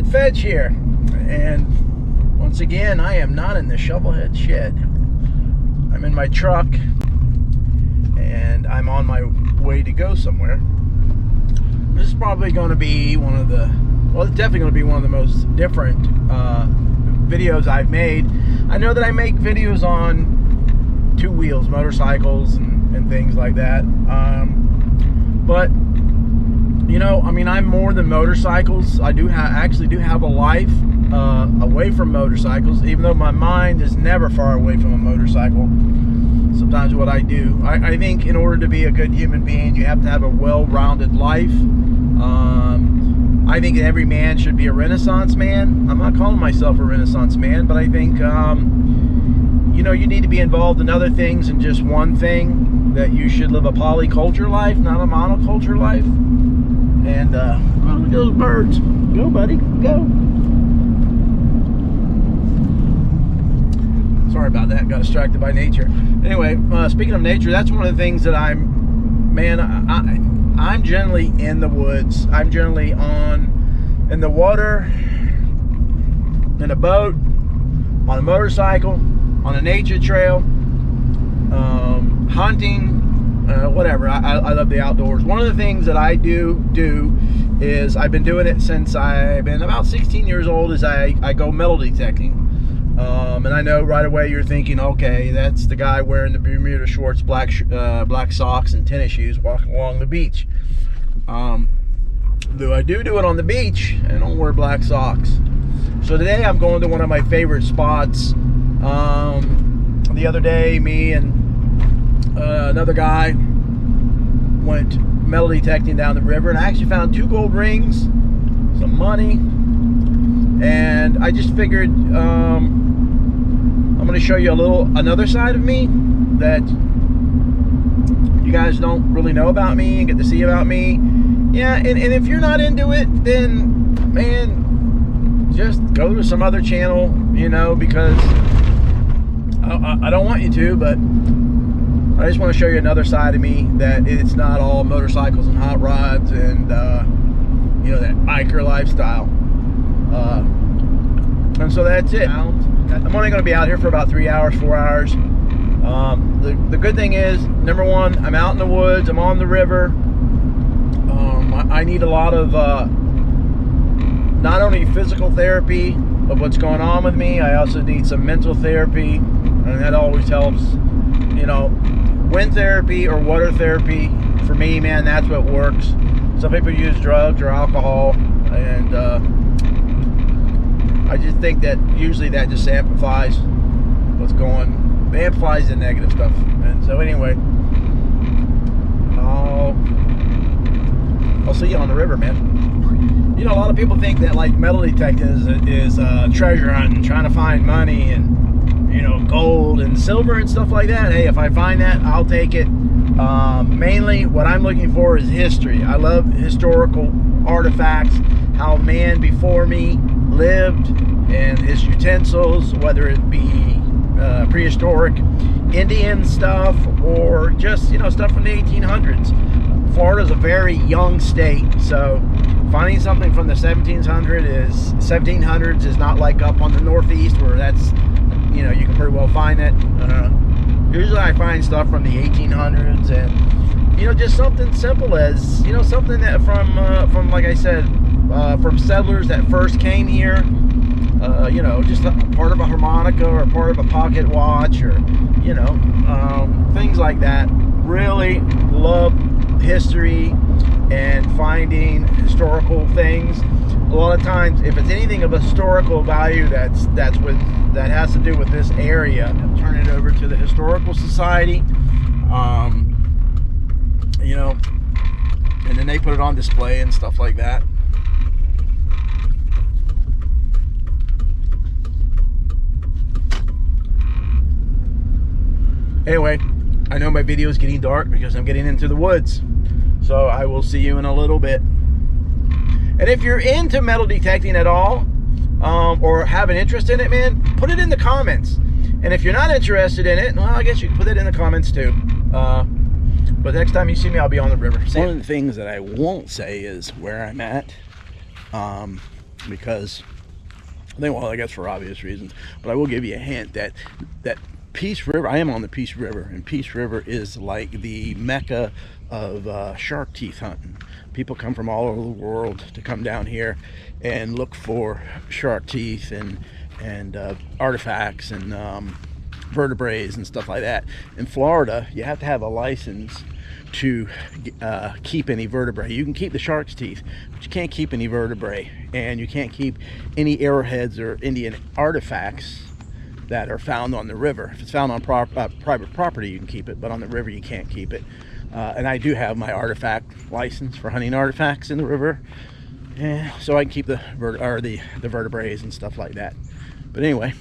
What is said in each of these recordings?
Shovelheadffej here, and once again I am not in the shovelhead shed. I'm in my truck and I'm on my way to go somewhere. This is probably going to be one of the, well, it's definitely going to be one of the most different videos I've made. I know that I make videos on two wheels, motorcycles and things like that, but you know, I mean, I'm more than motorcycles. I actually do have a life away from motorcycles, even though my mind is never far away from a motorcycle. Sometimes what I do, I think in order to be a good human being, you have to have a well-rounded life. I think every man should be a Renaissance man. I'm not calling myself a Renaissance man, but I think, you know, you need to be involved in other things than just one thing, that you should live a polyculture life, not a monoculture life. And, well, look at those birds. Go, buddy, go. Sorry about that, got distracted by nature. Anyway, speaking of nature, that's one of the things that I'm generally in the woods. I'm generally in the water, in a boat, on a motorcycle, on a nature trail, hunting, whatever. I love the outdoors. One of the things that I do is, I've been doing it since I've been about 16 years old, is I go metal detecting. And I know right away you're thinking, okay, that's the guy wearing the Bermuda shorts, black socks, and tennis shoes walking along the beach. Though I do it on the beach, I don't wear black socks. So today I'm going to one of my favorite spots. The other day, me and another guy went metal detecting down the river, and I actually found 2 gold rings, some money, and I just figured I'm going to show you another side of me that you guys don't really know about me and get to see about me. Yeah, and if you're not into it, then, man, just go to some other channel, you know, because I don't want you to, but I just want to show you another side of me, that it's not all motorcycles and hot rods and, you know, that biker lifestyle. And so that's it. I'm only going to be out here for about 3 hours, 4 hours. The good thing is, number one, I'm out in the woods, I'm on the river. I need a lot of not only physical therapy of what's going on with me, I also need some mental therapy, and that always helps. You know, wind therapy or water therapy, for me, man, that's what works. Some people use drugs or alcohol, and I just think that usually that just amplifies what's going, it amplifies the negative stuff. And so anyway, I'll see you on the river, man. You know, a lot of people think that like metal detecting is treasure hunting, trying to find money and, you know, gold and silver and stuff like that. Hey, if I find that, I'll take it. Mainly what I'm looking for is history. I love historical artifacts, how man before me lived, and his utensils, whether it be prehistoric Indian stuff or just, you know, stuff from the 1800s. Florida's a very young state, so finding something from the 1700s is not like up on the northeast, where that's, you know, you can pretty well find it. Usually I find stuff from the 1800s, and, you know, just something simple as, you know, something that from like I said, from settlers that first came here, you know, just a part of a harmonica or part of a pocket watch, or, you know, things like that. Really love history and finding historical things. A lot of times, if it's anything of a historical value that has to do with this area, I'll turn it over to the Historical Society, you know, and then they put it on display and stuff like that. Anyway, I know my video is getting dark because I'm getting into the woods, so I will see you in a little bit. And if you're into metal detecting at all, or have an interest in it, man, put it in the comments. And if you're not interested in it, well, I guess you can put it in the comments too. But next time you see me, I'll be on the river. One of the things that I won't say is where I'm at. because well, I guess for obvious reasons, but I will give you a hint that Peace River, I am on the Peace River, and Peace River is like the mecca of shark teeth hunting. People come from all over the world to come down here and look for shark teeth and artifacts and vertebrates and stuff like that. In Florida, you have to have a license to keep any vertebrae. You can keep the shark's teeth, but you can't keep any vertebrae, and you can't keep any arrowheads or Indian artifacts that are found on the river. If it's found on private property, you can keep it, but on the river you can't keep it. And I do have my artifact license for hunting artifacts in the river, so I can keep the vertebrae and stuff like that. But anyway,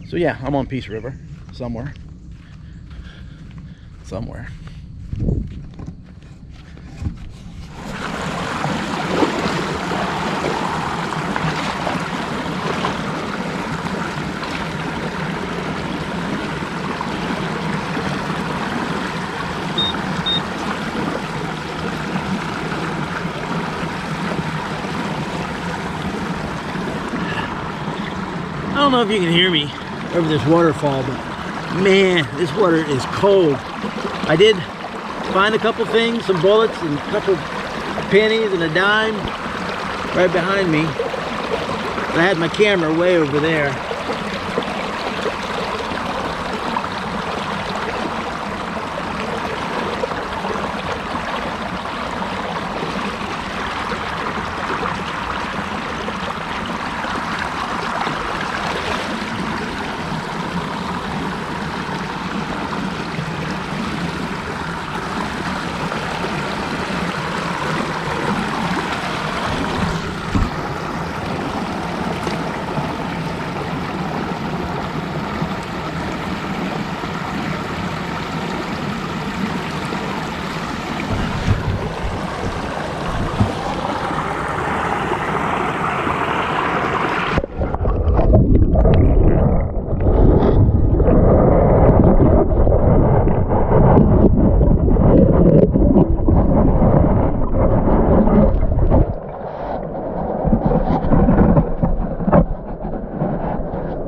so yeah, I'm on Peace River somewhere. I don't know if you can hear me over this waterfall, but man, this water is cold. I did find a couple things, some bullets and a couple pennies and a dime right behind me. I had my camera way over there.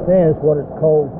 Man, this water's cold.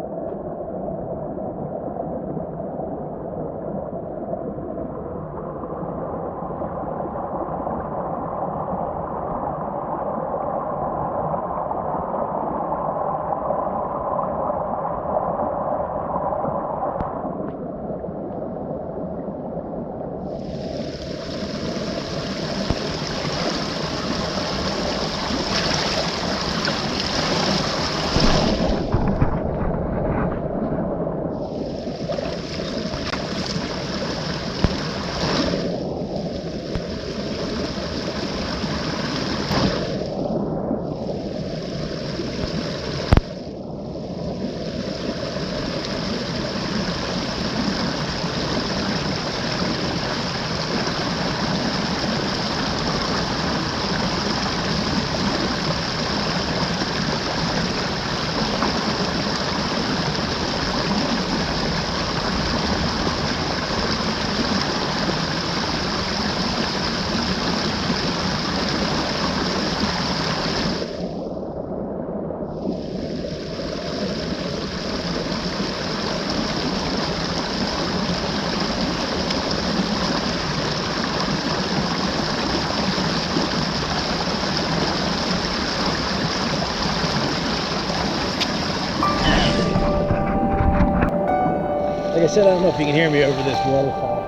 Like I said, I don't know if you can hear me over this waterfall.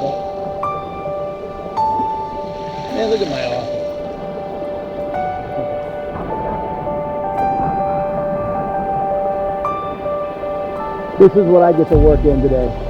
But, man, look at my office. This is what I get to work in today.